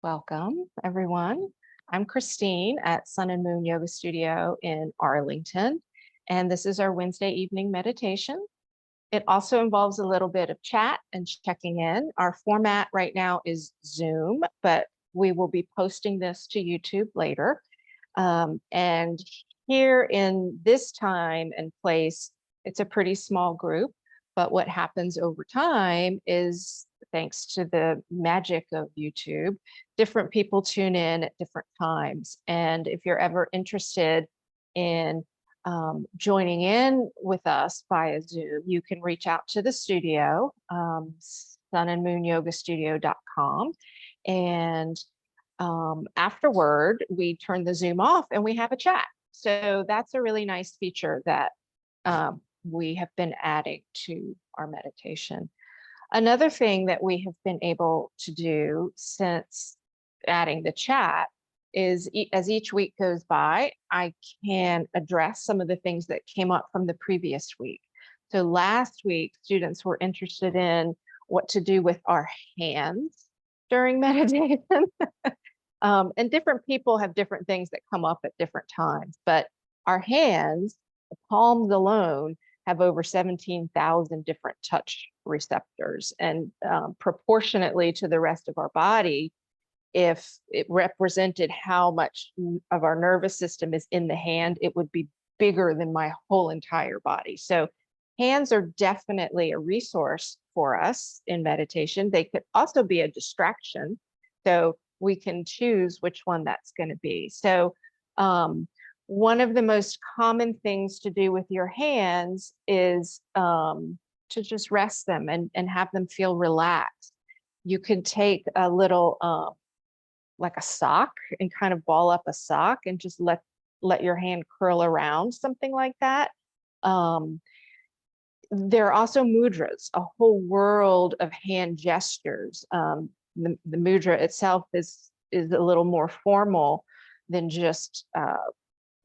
Welcome, everyone. I'm Christine at Sun and Moon Yoga Studio in Arlington, and this is our Wednesday evening meditation. It also involves a little bit of chat and checking in. Our format right now is Zoom, but we will be posting this to YouTube later. And here in this time and place, it's a pretty small group, but what happens over time is, thanks to the magic of YouTube, different people tune in at different times. And if you're ever interested in joining in with us via Zoom, you can reach out to the studio, sunandmoonyogastudio.com. And afterward, we turn the Zoom off and we have a chat. So that's a really nice feature that we have been adding to our meditation. Another thing that we have been able to do since adding the chat is as each week goes by, I can address some of the things that came up from the previous week. So last week, students were interested in what to do with our hands during meditation. And different people have different things that come up at different times, but our hands, the palms alone, have over 17,000 different touch receptors. And proportionately to the rest of our body, if it represented how much of our nervous system is in the hand, it would be bigger than my whole entire body. So hands are definitely a resource for us in meditation. They could also be a distraction. So we can choose which one that's going to be. So one of the most common things to do with your hands is to just rest them and have them feel relaxed. You can take a little, like a sock, and kind of ball up a sock and just let your hand curl around, something like that. There are also mudras, a whole world of hand gestures. The mudra itself is a little more formal than just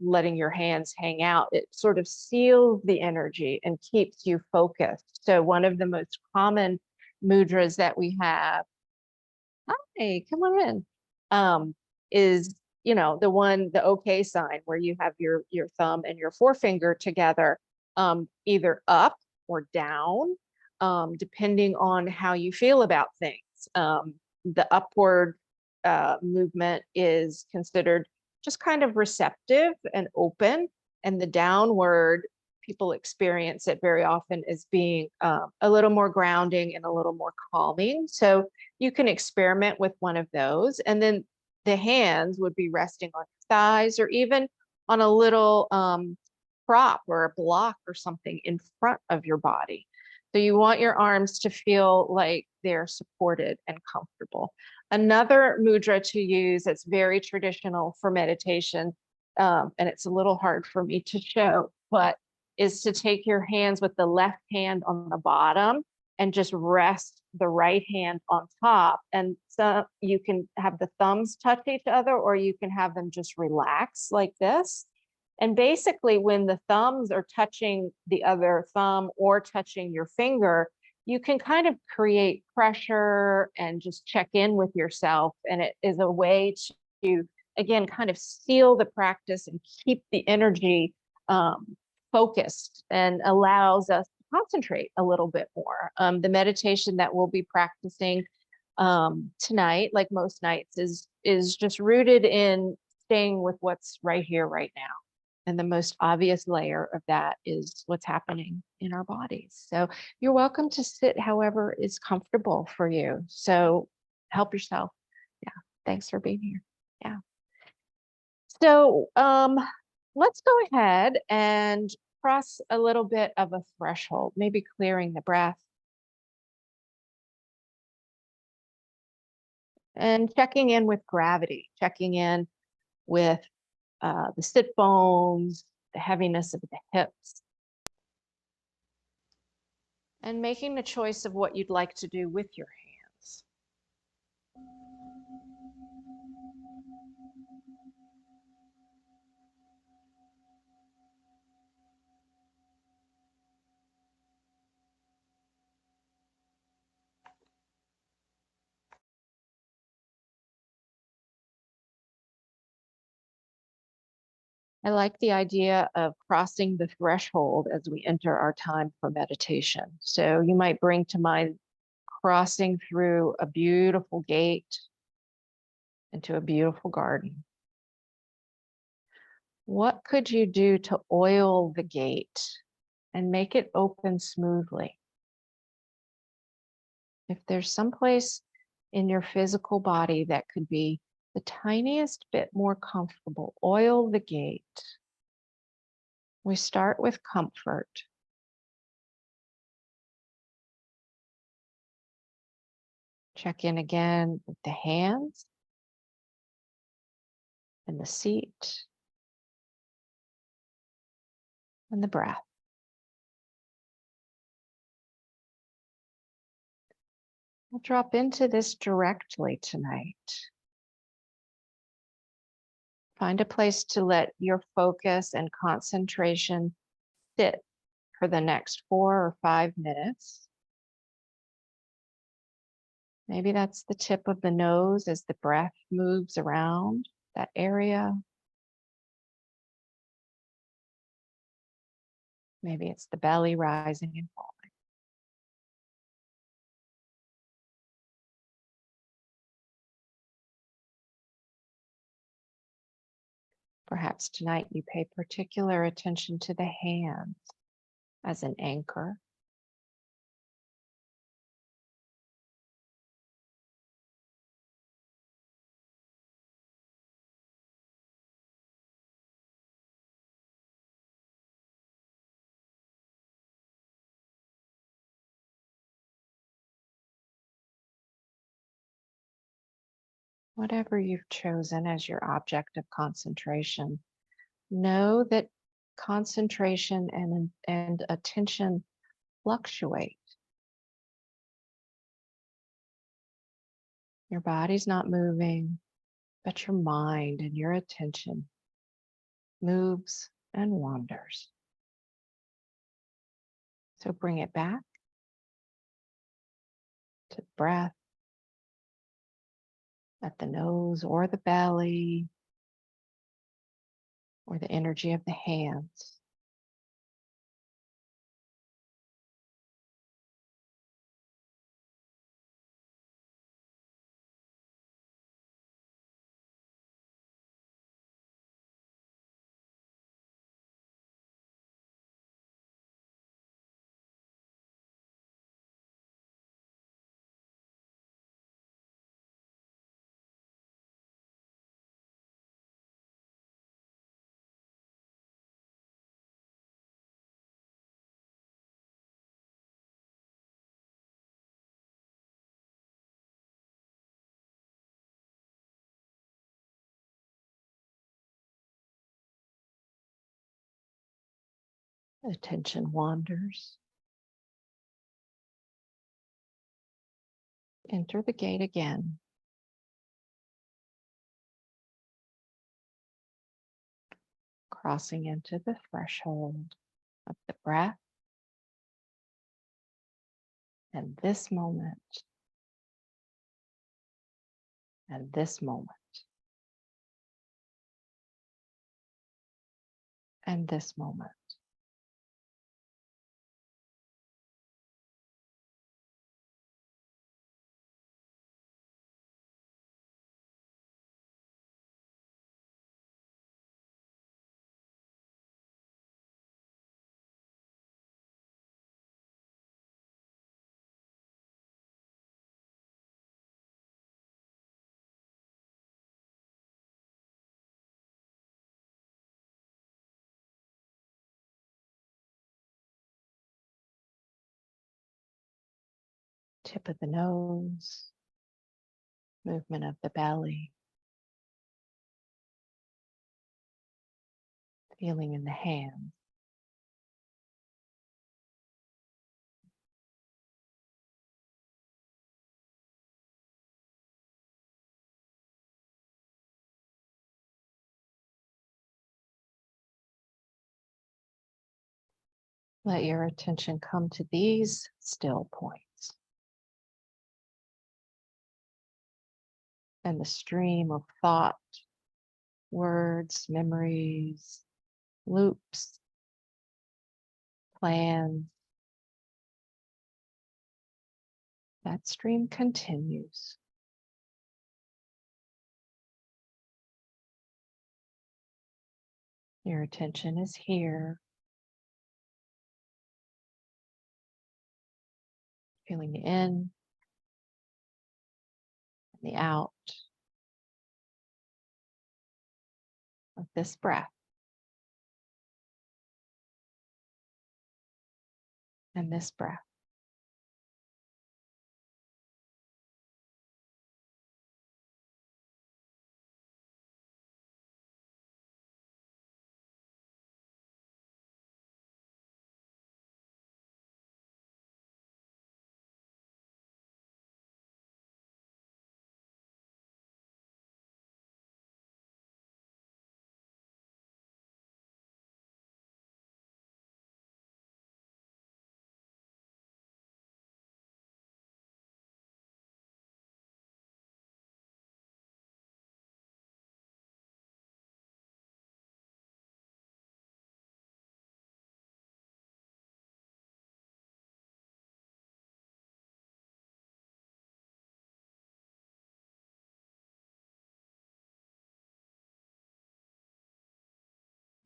letting your hands hang out. It sort of seals the energy and keeps you focused. So one of the most common mudras that we have, hi, come on in, is, the okay sign, where you have your thumb and your forefinger together, either up or down, depending on how you feel about things. The upward movement is considered just kind of receptive and open, and the downward, people experience it very often as being a little more grounding and a little more calming. So you can experiment with one of those, and then the hands would be resting on your thighs, or even on a little prop or a block or something in front of your body. So you want your arms to feel like they're supported and comfortable. Another mudra to use that's very traditional for meditation, and it's a little hard for me to show, but is to take your hands with the left hand on the bottom and just rest the right hand on top. And so you can have the thumbs touch each other, or you can have them just relax like this. And basically, when the thumbs are touching the other thumb or touching your finger, you can kind of create pressure and just check in with yourself. And it is a way to, again, kind of seal the practice and keep the energy focused, and allows us to concentrate a little bit more. The meditation that we'll be practicing tonight, like most nights, is just rooted in staying with what's right here, right now. And the most obvious layer of that is what's happening in our bodies. So you're welcome to sit however is comfortable for you. So help yourself. Yeah. Thanks for being here. Yeah. So let's go ahead and cross a little bit of a threshold, maybe clearing the breath and checking in with gravity, checking in with the sit bones, the heaviness of the hips, and making the choice of what you'd like to do with your hands. I like the idea of crossing the threshold as we enter our time for meditation. So you might bring to mind crossing through a beautiful gate into a beautiful garden. What could you do to oil the gate and make it open smoothly? If there's some place in your physical body that could be the tiniest bit more comfortable, oil the gate. We start with comfort. Check in again with the hands and the seat and the breath. We'll drop into this directly tonight. Find a place to let your focus and concentration sit for the next 4 or 5 minutes. Maybe that's the tip of the nose as the breath moves around that area. Maybe it's the belly rising and falling. Perhaps tonight you pay particular attention to the hands as an anchor. Whatever you've chosen as your object of concentration, know that concentration and attention fluctuate. Your body's not moving, but your mind and your attention moves and wanders. So bring it back to the breath at the nose or the belly or the energy of the hands. Attention wanders. Enter the gate again. Crossing into the threshold of the breath and this moment and this moment and this moment. Tip of the nose, movement of the belly, feeling in the hands. Let your attention come to these still points. And the stream of thought, words, memories, loops, plans. That stream continues. Your attention is here, feeling the in and the out of this breath and this breath.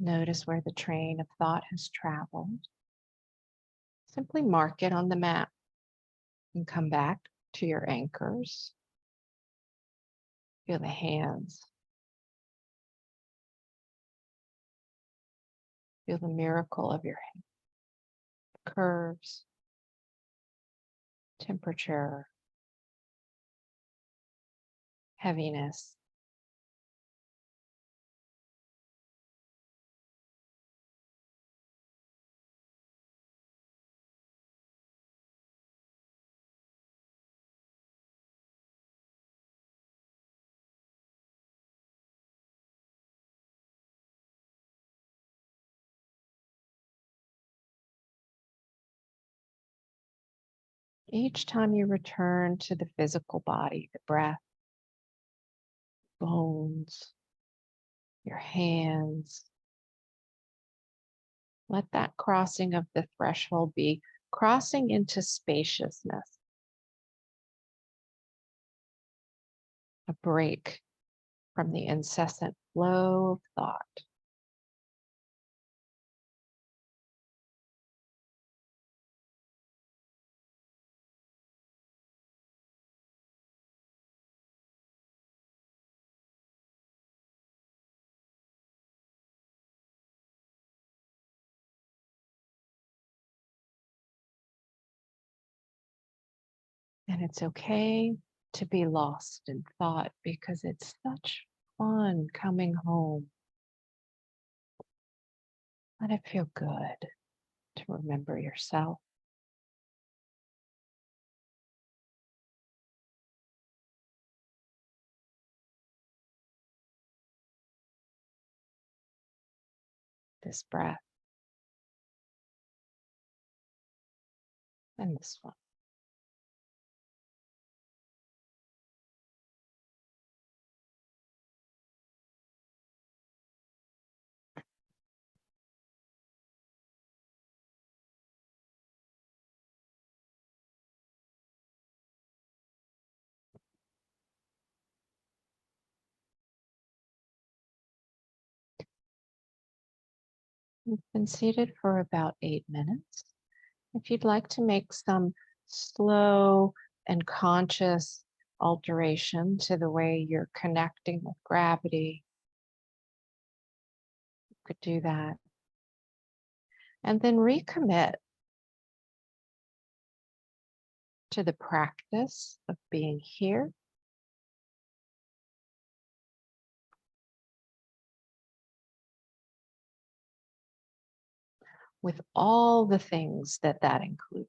Notice where the train of thought has traveled. Simply mark it on the map and come back to your anchors. Feel the hands. Feel the miracle of your curves, temperature, heaviness. Each time you return to the physical body, the breath, bones, your hands, let that crossing of the threshold be crossing into spaciousness, a break from the incessant flow of thought. And it's okay to be lost in thought because it's such fun coming home. Let it feel good to remember yourself. This breath and this one. You've been seated for about 8 minutes. If you'd like to make some slow and conscious alteration to the way you're connecting with gravity, you could do that. And then recommit to the practice of being here with all the things that that includes.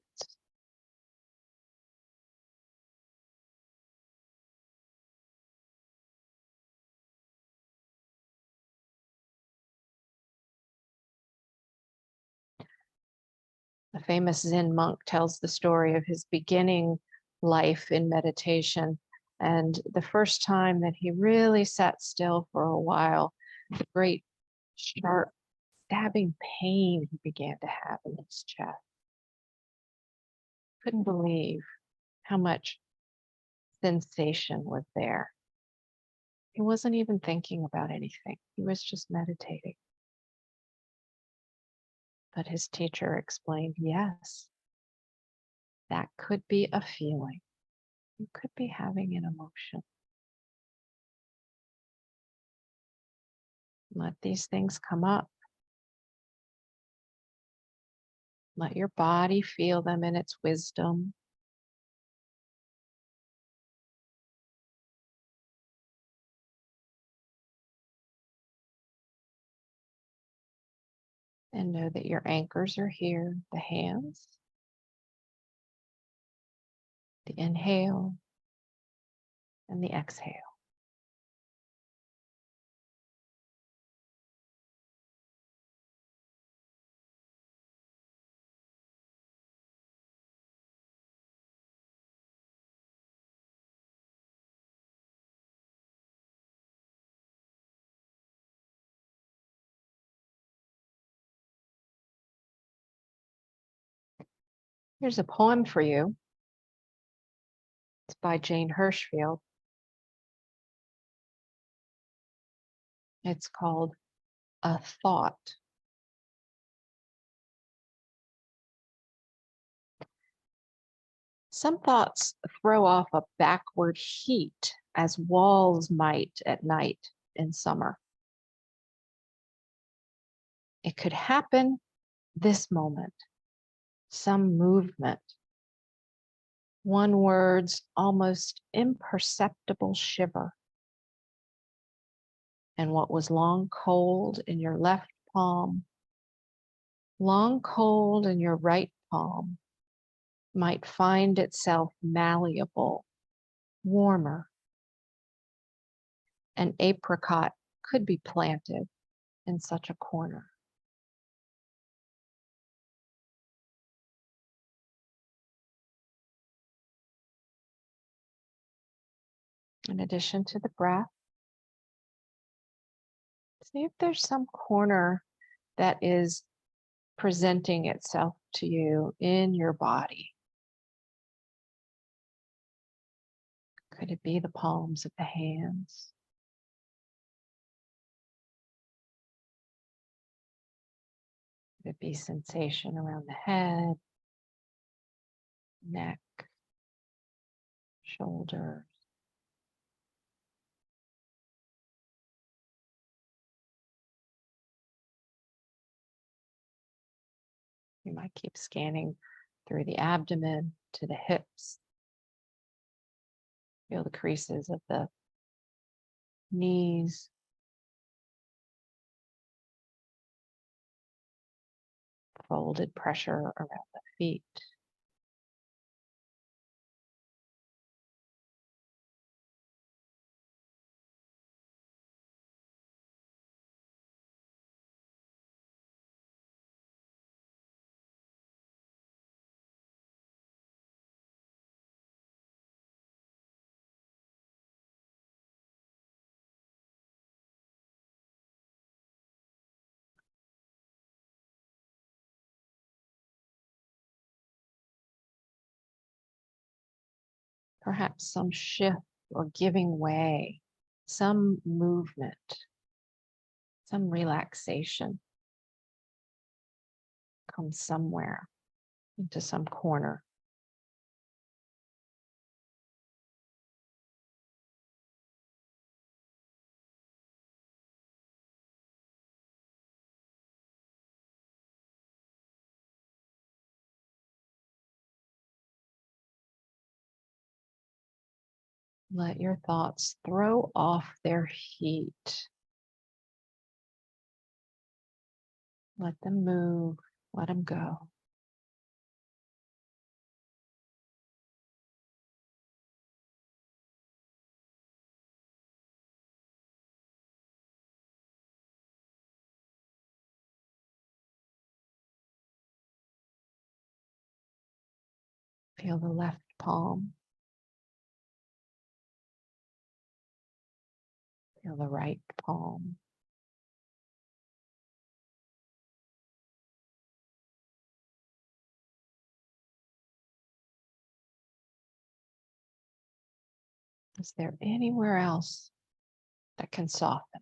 A famous Zen monk tells the story of his beginning life in meditation. And the first time that he really sat still for a while, the great sharp stabbing pain he began to have in his chest. Couldn't believe how much sensation was there. He wasn't even thinking about anything. He was just meditating. But his teacher explained, yes, that could be a feeling. You could be having an emotion. Let these things come up. Let your body feel them in its wisdom. And know that your anchors are here, the hands, the inhale, and the exhale. Here's a poem for you. It's by Jane Hirschfield. It's called A Thought. Some thoughts throw off a backward heat as walls might at night in summer. It could happen this moment, some movement, one word's almost imperceptible shiver. And what was long cold in your left palm, long cold in your right palm, might find itself malleable, warmer. An apricot could be planted in such a corner. In addition to the breath, see if there's some corner that is presenting itself to you in your body. Could it be the palms of the hands? Could it be sensation around the head, neck, shoulders? You might keep scanning through the abdomen to the hips. Feel the creases of the knees. Folded pressure around the feet. Perhaps some shift or giving way, some movement, some relaxation comes somewhere into some corner. Let your thoughts throw off their heat. Let them move, let them go. Feel the left palm. Feel the right palm. Is there anywhere else that can soften?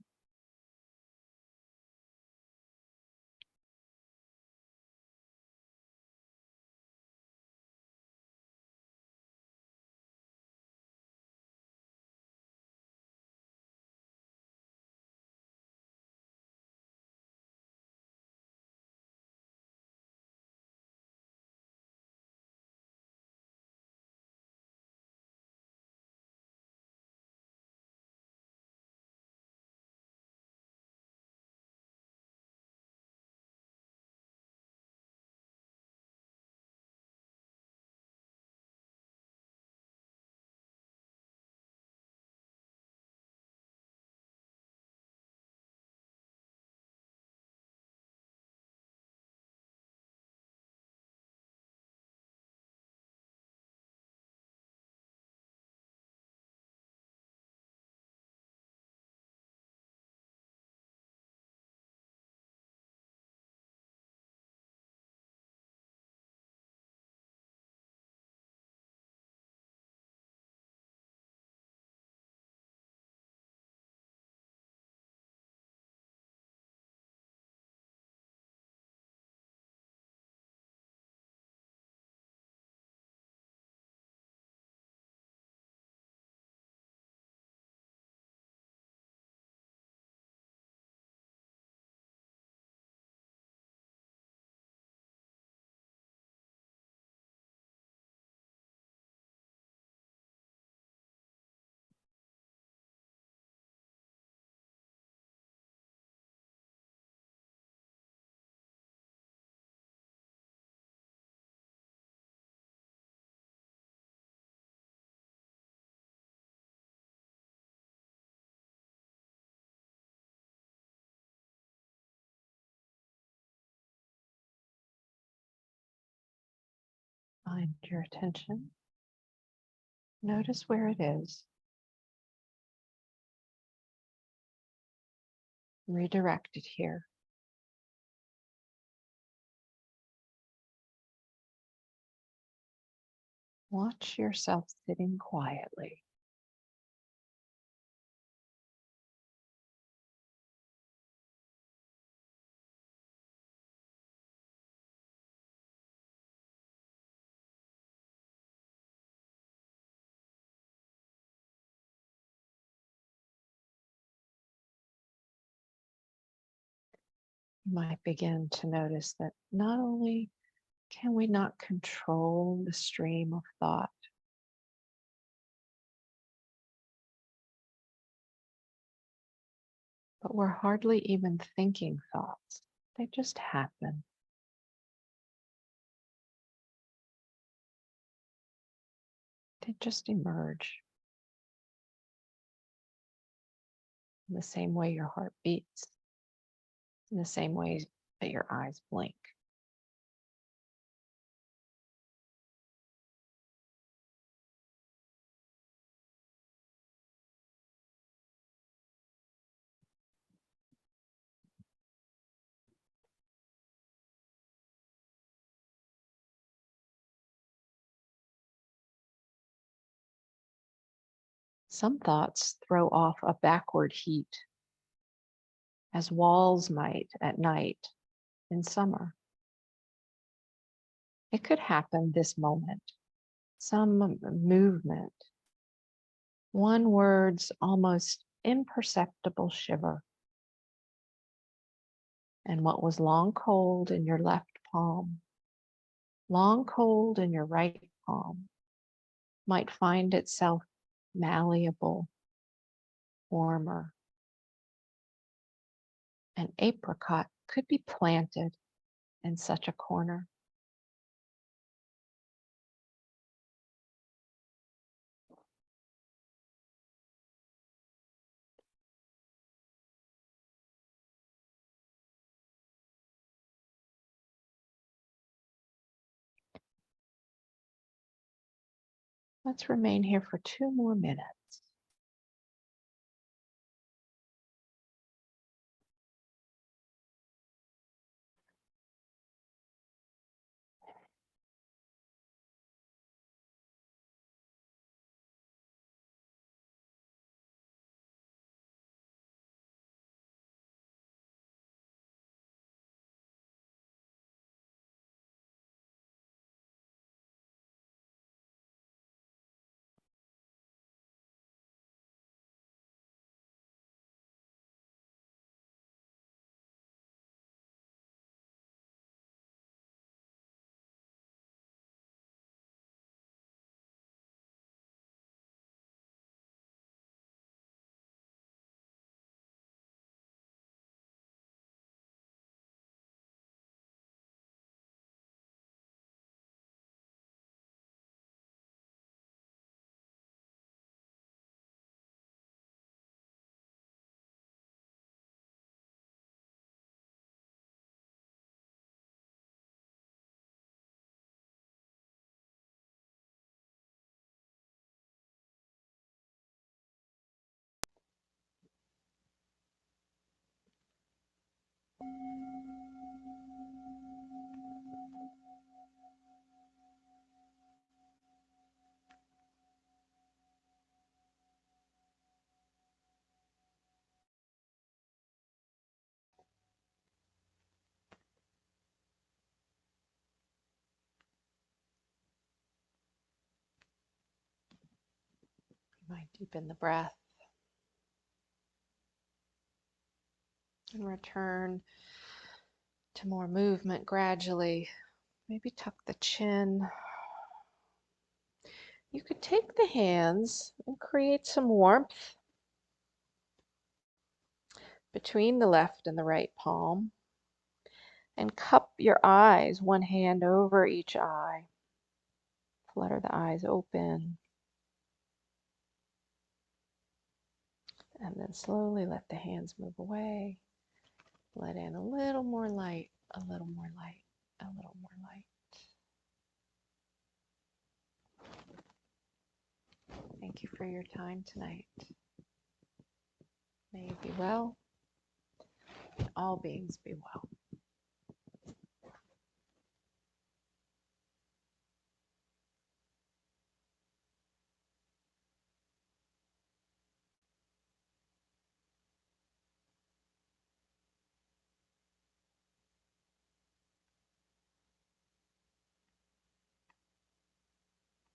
Find your attention. Notice where it is. Redirect it here. Watch yourself sitting quietly. You might begin to notice that not only can we not control the stream of thought, but we're hardly even thinking thoughts. They just happen. They just emerge in the same way your heart beats, in the same way that your eyes blink. Some thoughts throw off a backward heat, as walls might at night in summer. It could happen this moment, some movement, one word's almost imperceptible shiver, and what was long cold in your left palm, long cold in your right palm, might find itself malleable, warmer. An apricot could be planted in such a corner. Let's remain here for 2 more minutes. You might deepen the breath and return to more movement gradually. Maybe tuck the chin. You could take the hands and create some warmth between the left and the right palm, and cup your eyes, one hand over each eye. Flutter the eyes open, and then slowly let the hands move away. Let in a little more light, a little more light, a little more light. Thank you for your time tonight. May you be well, and all beings be well.